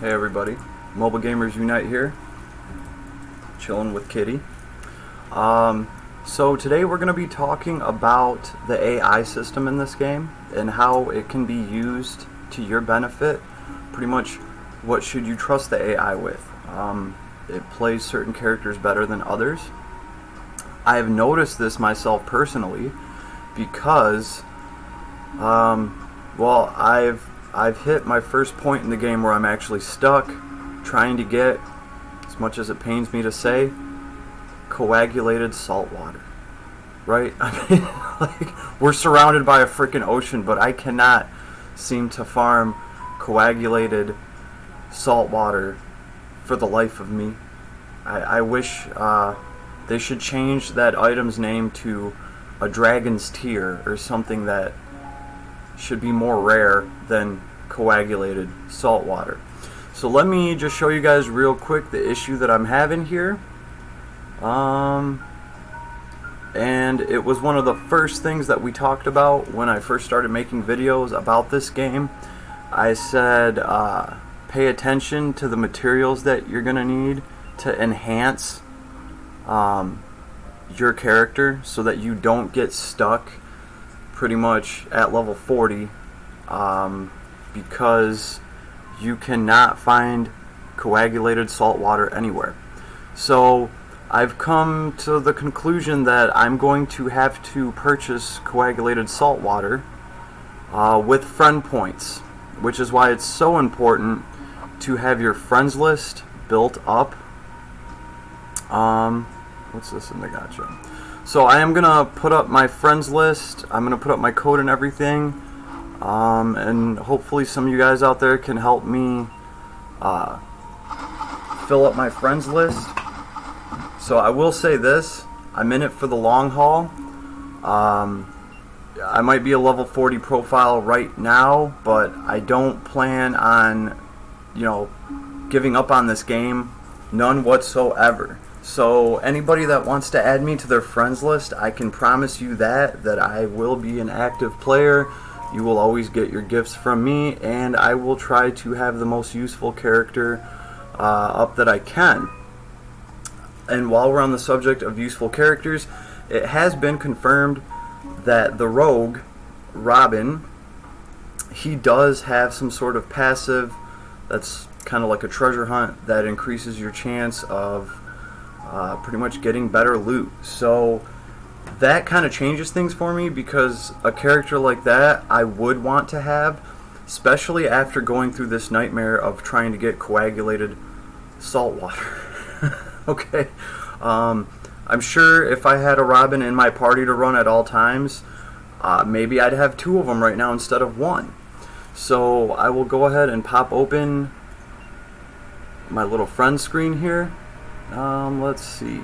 Hey everybody, Mobile Gamers Unite here, chilling with Kitty. So today we're going to be talking about the AI system in this game and how it can be used to your benefit. Pretty much, what should you trust the AI with? It plays certain characters better than others. I have noticed this myself personally because, well, I've hit my first point in the game where I'm actually stuck trying to get, as much as it pains me to say, coagulated saltwater. Right? I mean, like, we're surrounded by a freaking ocean, but I cannot seem to farm coagulated saltwater for the life of me. I wish they should change that item's name to a dragon's tear or something that should be more rare than coagulated salt water. So let me just show you guys real quick the issue that I'm having here. And it was one of the first things that we talked about when I first started making videos about this game. I said pay attention to the materials that you're gonna need to enhance your character so that you don't get stuck pretty much at level 40 because you cannot find coagulated salt water anywhere. So I've come to the conclusion that I'm going to have to purchase coagulated salt water with friend points, which is why it's so important to have your friends list built up. What's this in the gotcha? So I am gonna put up my friends list. I'm gonna put up my code and everything, and hopefully some of you guys out there can help me fill up my friends list. So I will say this: I'm in it for the long haul. I might be a level 40 profile right now, but I don't plan on, giving up on this game, none whatsoever. So anybody that wants to add me to their friends list, I can promise you that I will be an active player. You will always get your gifts from me, and I will try to have the most useful character up that I can. And while we're on the subject of useful characters, it has been confirmed that the rogue, Robin, he does have some sort of passive that's kind of like a treasure hunt that increases your chance of pretty much getting better loot. So that kind of changes things for me, because a character like that I would want to have, especially after going through this nightmare of trying to get coagulated salt water. Okay, I'm sure if I had a Robin in my party to run at all times, maybe I'd have two of them right now instead of one. So I will go ahead and pop open my little friend screen here. Let's see.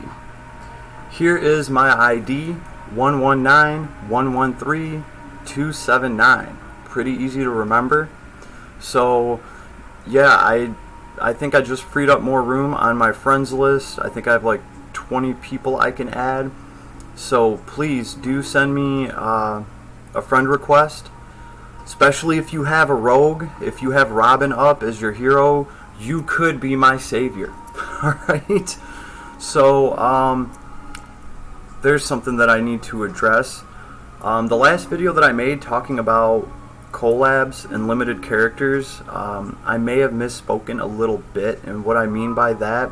Here is my ID, 119113279. Pretty easy to remember. So yeah, I think I just freed up more room on my friends list. I think I have like 20 people I can add. So please do send me a friend request, especially if you have a rogue. If you have Robin up as your hero, you could be my savior. Alright? So there's something that I need to address. The last video that I made talking about collabs and limited characters, I may have misspoken a little bit, and what I mean by that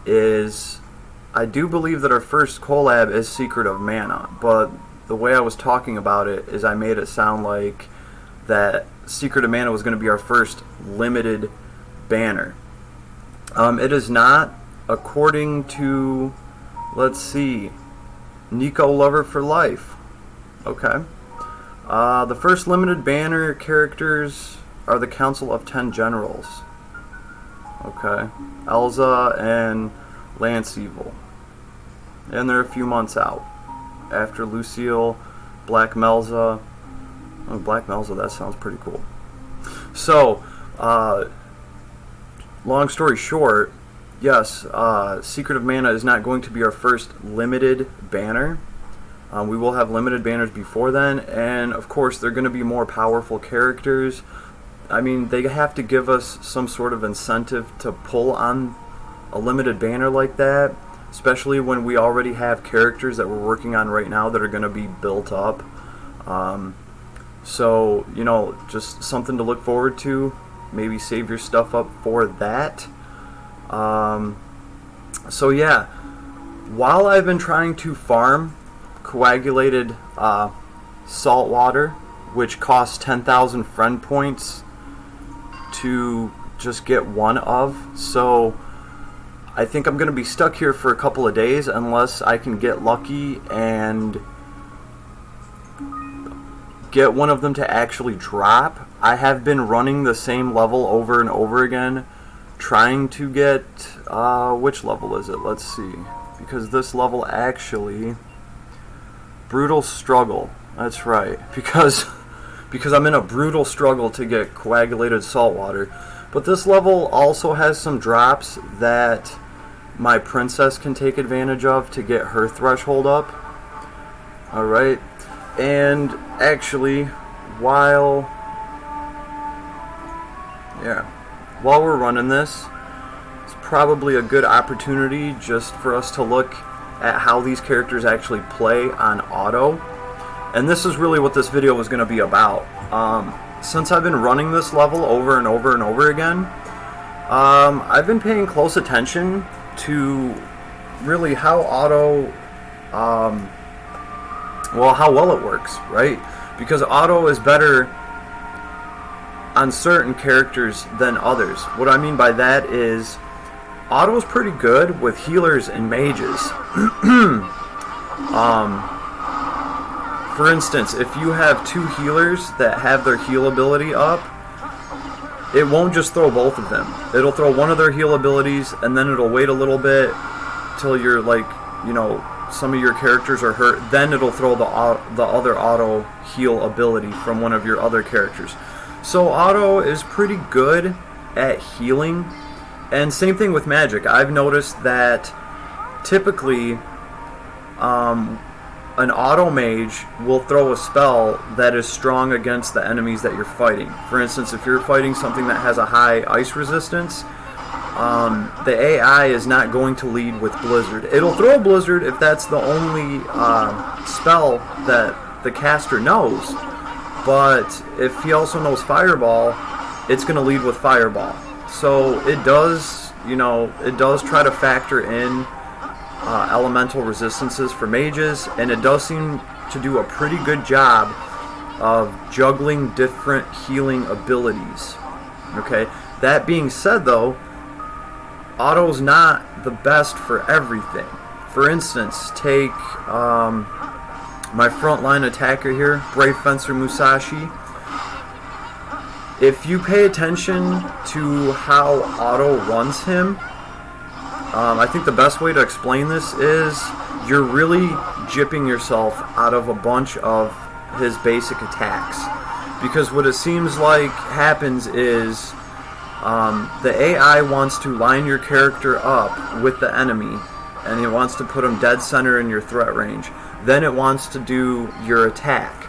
is I do believe that our first collab is Secret of Mana, but the way I was talking about it is I made it sound like that Secret of Mana was going to be our first limited banner. It is not, according to, let's see, Nico Lover for Life. Okay. The first limited banner characters are the Council of 10 Generals. Okay. Elza and Lance Evil. And they're a few months out. After Lucille, Black Melza. Oh, Black Melza, that sounds pretty cool. So, long story short, yes, Secret of Mana is not going to be our first limited banner. We will have limited banners before then, and of course they're going to be more powerful characters. I mean, they have to give us some sort of incentive to pull on a limited banner like that, especially when we already have characters that we're working on right now that are going to be built up. So, you know, just something to look forward to. Maybe save your stuff up for that. So yeah, while I've been trying to farm coagulated saltwater, which costs 10,000 friend points to just get one of, so I think I'm going to be stuck here for a couple of days unless I can get lucky and get one of them to actually drop. I have been running the same level over and over again, trying to get, which level is it? Let's see. Because this level actually, brutal struggle. That's right. Because I'm in a brutal struggle to get coagulated saltwater. But this level also has some drops that my princess can take advantage of to get her threshold up. Alright. And actually, while we're running this, it's probably a good opportunity just for us to look at how these characters actually play on auto. And this is really what this video was going to be about. Since I've been running this level over and over and over again, I've been paying close attention to really how auto, how well it works, right? Because auto is better on certain characters than others. What I mean by that is auto is pretty good with healers and mages. For instance, if you have two healers that have their heal ability up, it won't just throw both of them. It'll throw one of their heal abilities and then it'll wait a little bit till you're like, you know, some of your characters are hurt, then it'll throw the other auto heal ability from one of your other characters. So auto is pretty good at healing, and same thing with magic. I've noticed that typically an auto mage will throw a spell that is strong against the enemies that you're fighting. For instance, if you're fighting something that has a high ice resistance, the AI is not going to lead with Blizzard. It'll throw Blizzard if that's the only spell that the caster knows, but if he also knows Fireball, it's going to lead with Fireball. So it does, you know, it does try to factor in elemental resistances for mages, and it does seem to do a pretty good job of juggling different healing abilities. Okay, that being said though, auto's not the best for everything. For instance, take my frontline attacker here, Brave Fencer Musashi. If you pay attention to how auto runs him, I think the best way to explain this is you're really gypping yourself out of a bunch of his basic attacks. Because what it seems like happens is the AI wants to line your character up with the enemy, and it wants to put him dead center in your threat range. Then it wants to do your attack.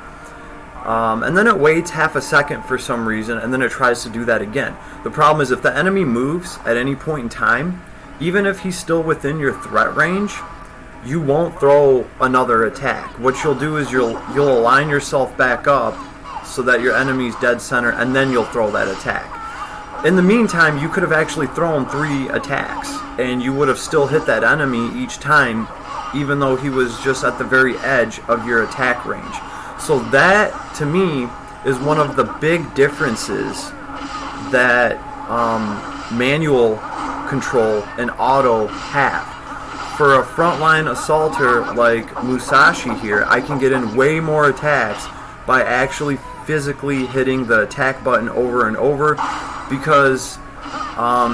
And then it waits half a second for some reason, and then it tries to do that again. The problem is if the enemy moves at any point in time, even if he's still within your threat range, you won't throw another attack. What you'll do is you'll align yourself back up so that your enemy's dead center, and then you'll throw that attack. In the meantime, you could have actually thrown 3 attacks, and you would have still hit that enemy each time, even though he was just at the very edge of your attack range. So that, to me, is one of the big differences that manual control and auto have. For a frontline assaulter like Musashi here, I can get in way more attacks by actually physically hitting the attack button over and over, because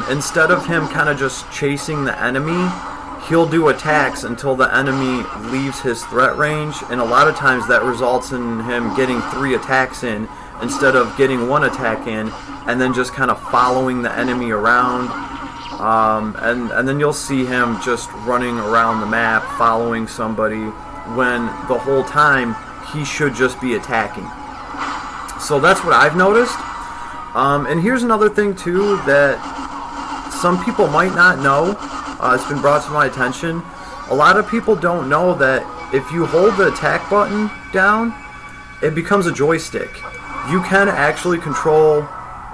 instead of him kind of just chasing the enemy, he'll do attacks until the enemy leaves his threat range, and a lot of times that results in him getting 3 attacks in instead of getting 1 attack in, and then just kind of following the enemy around. And then you'll see him just running around the map following somebody when the whole time he should just be attacking. So that's what I've noticed. And here's another thing too that some people might not know. It's been brought to my attention. A lot of people don't know that if you hold the attack button down, it becomes a joystick. You can actually control,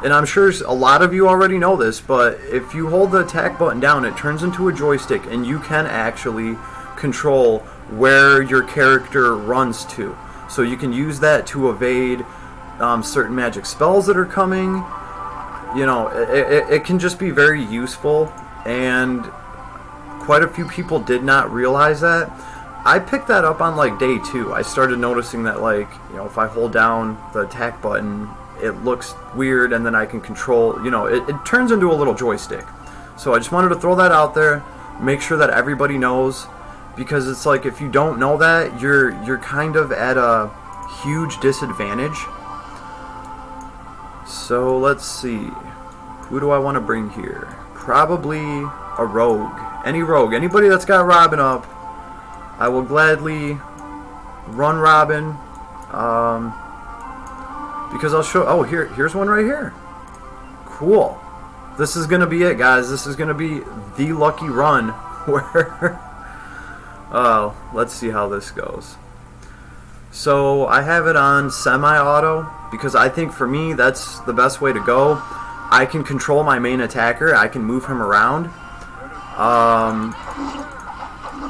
and I'm sure a lot of you already know this, but if you hold the attack button down, it turns into a joystick, and you can actually control where your character runs to. So you can use that to evade certain magic spells that are coming. You know, it can just be very useful, and quite a few people did not realize that. I picked that up on like day 2. I started noticing that, like, you know, if I hold down the attack button, it looks weird, and then I can control, you know, it turns into a little joystick. So I just wanted to throw that out there, make sure that everybody knows, because it's like if you don't know that, you're kind of at a huge disadvantage. So let's see, who do I want to bring here? Probably a rogue. Any rogue, anybody that's got Robin up, I will gladly run Robin, because I'll show. Oh, here's one right here. Cool. This is gonna be it, guys. This is gonna be the lucky run where. Let's see how this goes. So I have it on semi-auto because I think for me that's the best way to go. I can control my main attacker. I can move him around.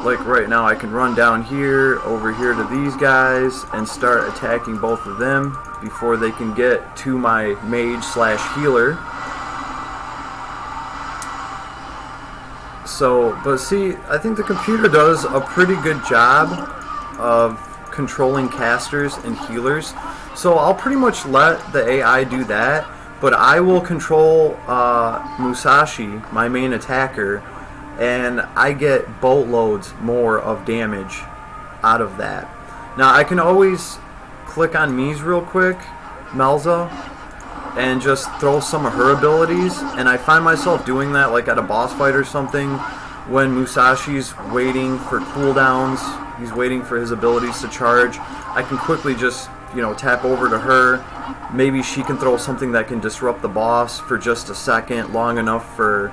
Like right now, I can run down here, over here to these guys, and start attacking both of them before they can get to my mage/healer. So, but see, I think the computer does a pretty good job of controlling casters and healers. So I'll pretty much let the AI do that, but I will control Musashi, my main attacker, and I get boatloads more of damage out of that. Now I can always click on Mies real quick, Melza, and just throw some of her abilities, and I find myself doing that like at a boss fight or something when Musashi's waiting for cooldowns, he's waiting for his abilities to charge. I can quickly just, you know, tap over to her. Maybe she can throw something that can disrupt the boss for just a second, long enough for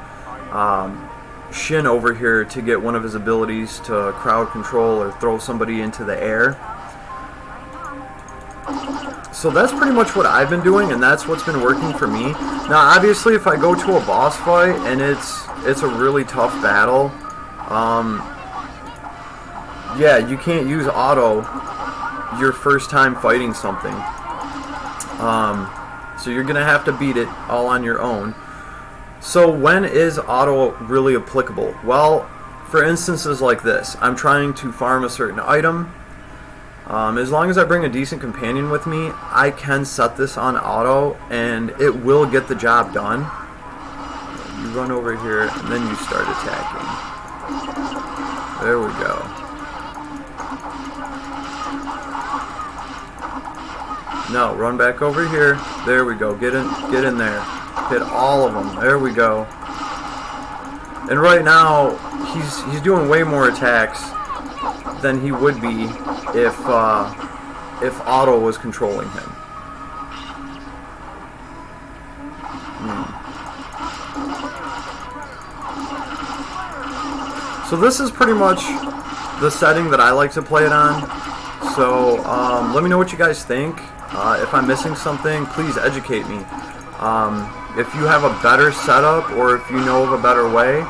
Shin over here to get one of his abilities to crowd control or throw somebody into the air. So that's pretty much what I've been doing, and that's what's been working for me. Now obviously if I go to a boss fight and it's a really tough battle, yeah, you can't use auto your first time fighting something. So you're gonna have to beat it all on your own. So when is auto really applicable? Well, for instances like this, I'm trying to farm a certain item. As long as I bring a decent companion with me, I can set this on auto and it will get the job done. You run over here and then you start attacking. There we go. No, run back over here. There we go. Get in there. Hit all of them. There we go. And right now, he's doing way more attacks than he would be if auto was controlling him. So this is pretty much the setting that I like to play it on. So let me know what you guys think. If I'm missing something, please educate me. If you have a better setup or if you know of a better way,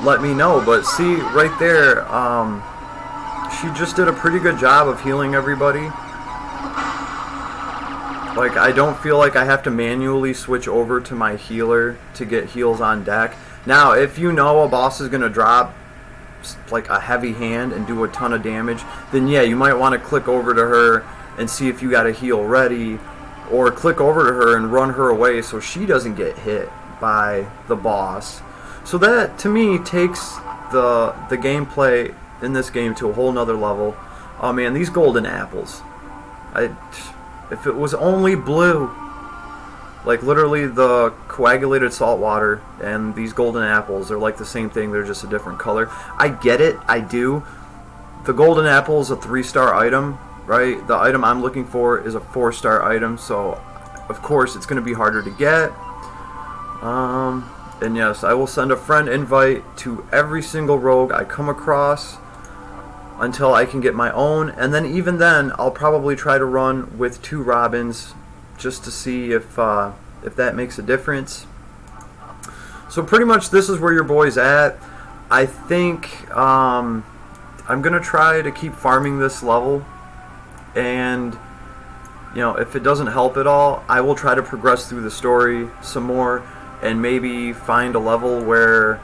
let me know. But see, right there, she just did a pretty good job of healing everybody. Like, I don't feel like I have to manually switch over to my healer to get heals on deck. Now, if you know a boss is going to drop like a heavy hand and do a ton of damage, then yeah, you might want to click over to her and see if you got a heal ready, or click over to her and run her away so she doesn't get hit by the boss. So that, to me, takes the gameplay in this game to a whole nother level. Oh man, these golden apples. If it was only blue, like literally the coagulated saltwater and these golden apples are like the same thing, they're just a different color. I get it, I do. The golden apple is a 3-star item, right? The item I'm looking for is a 4-star item, so of course, it's going to be harder to get. And yes, I will send a friend invite to every single rogue I come across until I can get my own. And then even then, I'll probably try to run with 2 Robins just to see if that makes a difference. So pretty much this is where your boy's at. I think I'm going to try to keep farming this level. And, you know, if it doesn't help at all, I will try to progress through the story some more and maybe find a level where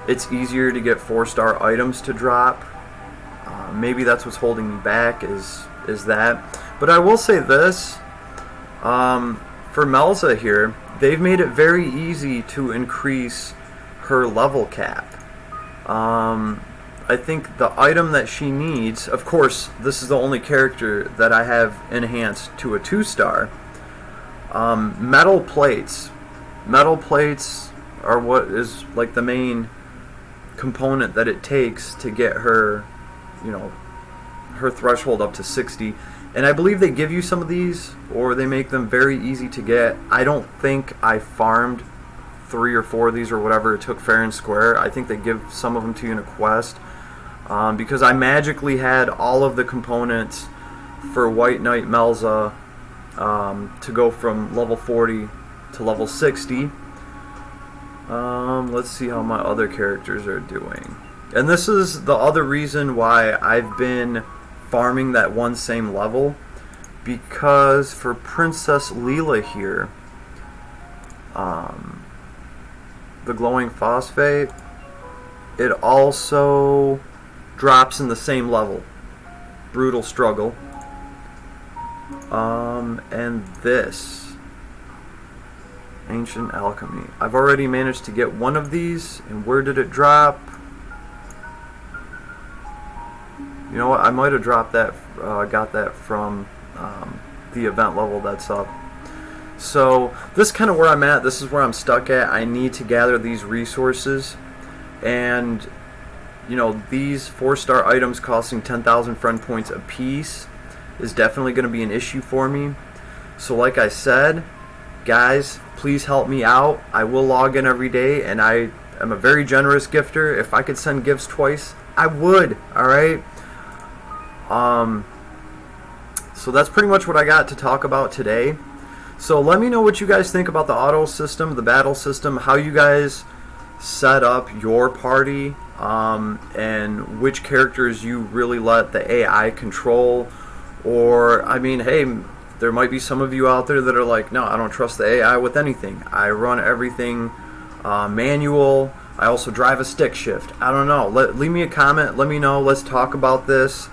it's easier to get 4-star items to drop. Maybe that's what's holding me back is that. But I will say this, for Melza here, they've made it very easy to increase her level cap. I think the item that she needs, of course, this is the only character that I have enhanced to a 2-star. Metal plates. Metal plates are what is like the main component that it takes to get her, you know, her threshold up to 60. And I believe they give you some of these, or they make them very easy to get. I don't think I farmed 3 or 4 of these or whatever it took fair and square. I think they give some of them to you in a quest. Because I magically had all of the components for White Knight Melza to go from level 40 to level 60. Let's see how my other characters are doing. And this is the other reason why I've been farming that one same level, because for Princess Leela here, the glowing phosphate, it also drops in the same level, brutal struggle. And this ancient alchemy, I've already managed to get one of these. And where did it drop? You know what, I might have dropped that, got that from the event level that's up. So this is kind of where I'm at. This is where I'm stuck at. I need to gather these resources, and you know, these 4-star items costing 10,000 friend points a piece is definitely going to be an issue for me. So like I said, guys, please help me out. I will log in every day, and I am a very generous gifter. If I could send gifts twice, I would. Alright? So that's pretty much what I got to talk about today. So let me know what you guys think about the auto system, the battle system, how you guys set up your party, and which characters you really let the AI control. Or, I mean, hey, there might be some of you out there that are like, no, I don't trust the AI with anything. I run everything manual. I also drive a stick shift. I don't know. Leave me a comment. Let me know. Let's talk about this.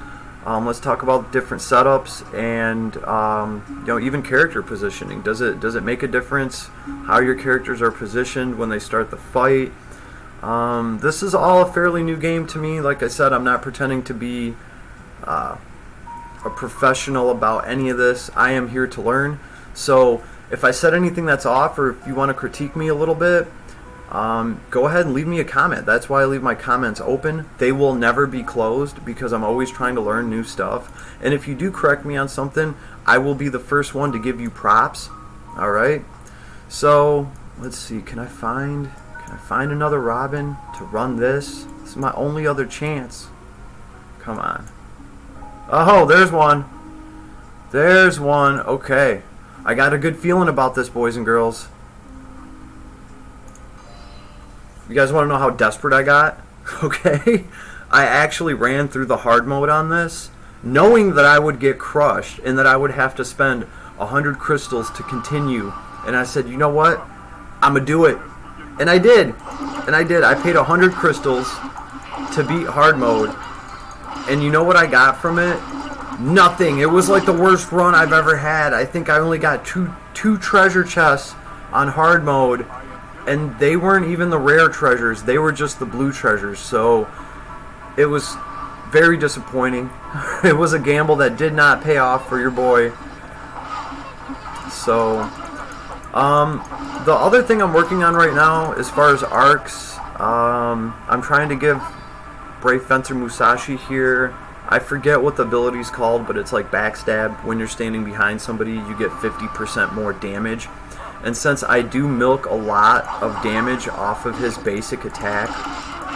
Let's talk about different setups and you know, even character positioning. Does it make a difference how your characters are positioned when they start the fight? This is all a fairly new game to me. Like I said, I'm not pretending to be a professional about any of this. I am here to learn. So if I said anything that's off, or if you want to critique me a little bit, go ahead and leave me a comment. That's why I leave my comments open. They will never be closed because I'm always trying to learn new stuff. And if you do correct me on something, I will be the first one to give you props. Alright? So, let's see. Can I find another Robin to run this? This is my only other chance. Come on. Oh, there's one. There's one. Okay. I got a good feeling about this, boys and girls. You guys want to know how desperate I got? Okay. I actually ran through the hard mode on this, knowing that I would get crushed and that I would have to spend 100 crystals to continue. And I said, you know what? I'm going to do it. And I did. And I did. I paid 100 crystals to beat hard mode. And you know what I got from it? Nothing. It was like the worst run I've ever had. I think I only got two treasure chests on hard mode. And they weren't even the rare treasures. They were just the blue treasures. So it was very disappointing. It was a gamble that did not pay off for your boy. So the other thing I'm working on right now, as far as arcs, I'm trying to give Brave Fencer Musashi here. I forget what the ability's called, but it's like backstab. When you're standing behind somebody, you get 50% more damage. And since I do milk a lot of damage off of his basic attack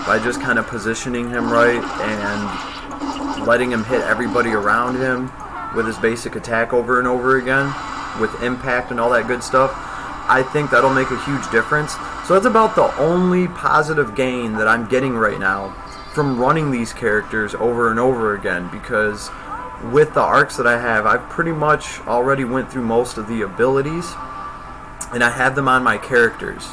by just kind of positioning him right and letting him hit everybody around him with his basic attack over and over again with impact and all that good stuff, I think that'll make a huge difference. So that's about the only positive gain that I'm getting right now from running these characters over and over again, because with the arcs that I have, I've pretty much already went through most of the abilities and I have them on my characters.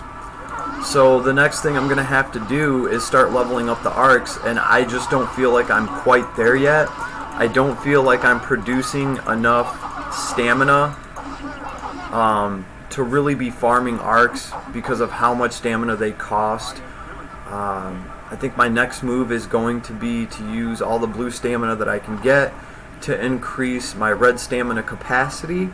So the next thing I'm going to have to do is start leveling up the arcs, and I just don't feel like I'm quite there yet. I don't feel like I'm producing enough stamina to really be farming arcs because of how much stamina they cost. I think my next move is going to be to use all the blue stamina that I can get to increase my red stamina capacity.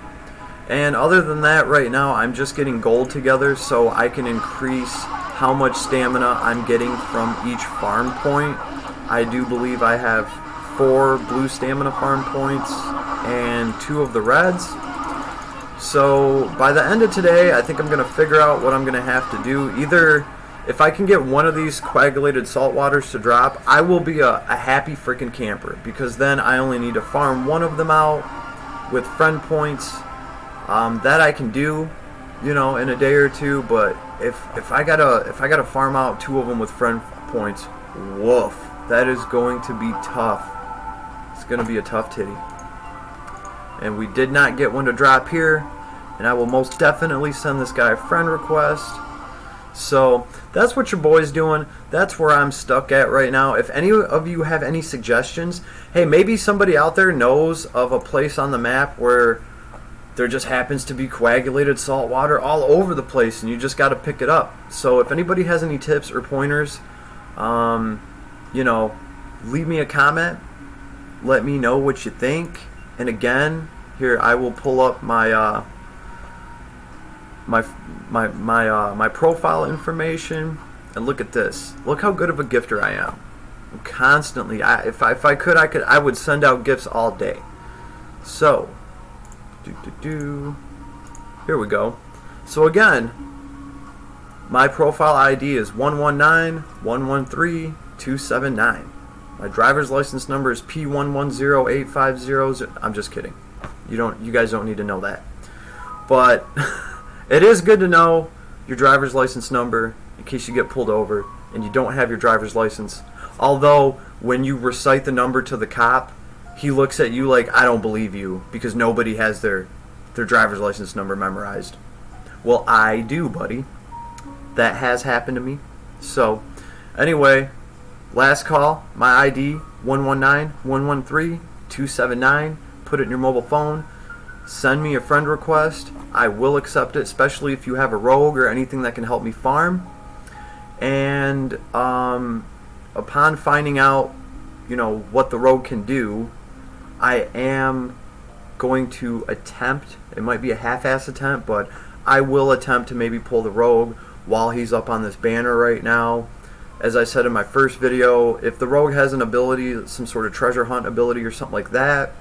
And other than that, right now I'm just getting gold together so I can increase how much stamina I'm getting from each farm point. I do believe I have 4 blue stamina farm points and 2 of the reds. So by the end of today, I think I'm going to figure out what I'm going to have to do. Either if I can get one of these coagulated saltwaters to drop, I will be a happy freaking camper, because then I only need to farm one of them out with friend points. That I can do, you know, in a day or two. But if I gotta farm out 2 of them with friend points, woof, that is going to be tough. It's going to be a tough titty. And we did not get one to drop here, and I will most definitely send this guy a friend request. So that's what your boy's doing. That's where I'm stuck at right now. If any of you have any suggestions, hey, maybe somebody out there knows of a place on the map where there just happens to be coagulated salt water all over the place and you just got to pick it up. So if anybody has any tips or pointers, you know, leave me a comment. Let me know what you think. And again, here I will pull up my my profile information, and look at this. Look how good of a gifter I am. I'm constantly, if I could, I would send out gifts all day. So, here we go. So again, my profile ID is 119113279. My driver's license number is P110850. I'm just kidding. You guys don't need to know that. But it is good to know your driver's license number in case you get pulled over and you don't have your driver's license. Although when you recite the number to the cop, he looks at you like, I don't believe you, because nobody has their driver's license number memorized. Well, I do, buddy. That has happened to me. So, anyway, last call, my ID, 119113279. Put it in your mobile phone. Send me a friend request. I will accept it, especially if you have a rogue or anything that can help me farm. And upon finding out, you know, what the rogue can do, I am going to attempt, it might be a half-ass attempt, but I will attempt to maybe pull the rogue while he's up on this banner right now. As I said in my first video, if the rogue has an ability, some sort of treasure hunt ability or something like that,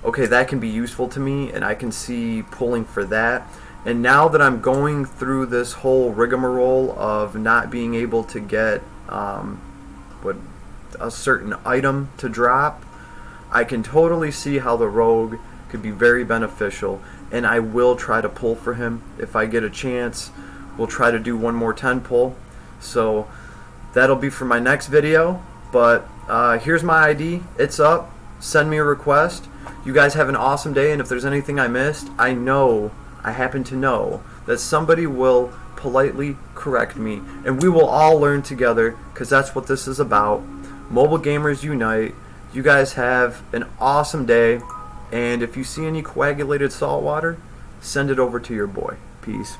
okay, that can be useful to me, and I can see pulling for that. And now that I'm going through this whole rigmarole of not being able to get a certain item to drop, I can totally see how the rogue could be very beneficial, and I will try to pull for him if I get a chance. We'll try to do one more 10 pull. So that'll be for my next video. But here's my ID. It's up. Send me a request. You guys have an awesome day, and if there's anything I missed, I happen to know that somebody will politely correct me, and we will all learn together, because that's what this is about. Mobile Gamers Unite. You guys have an awesome day, and if you see any coagulated salt water, send it over to your boy. Peace.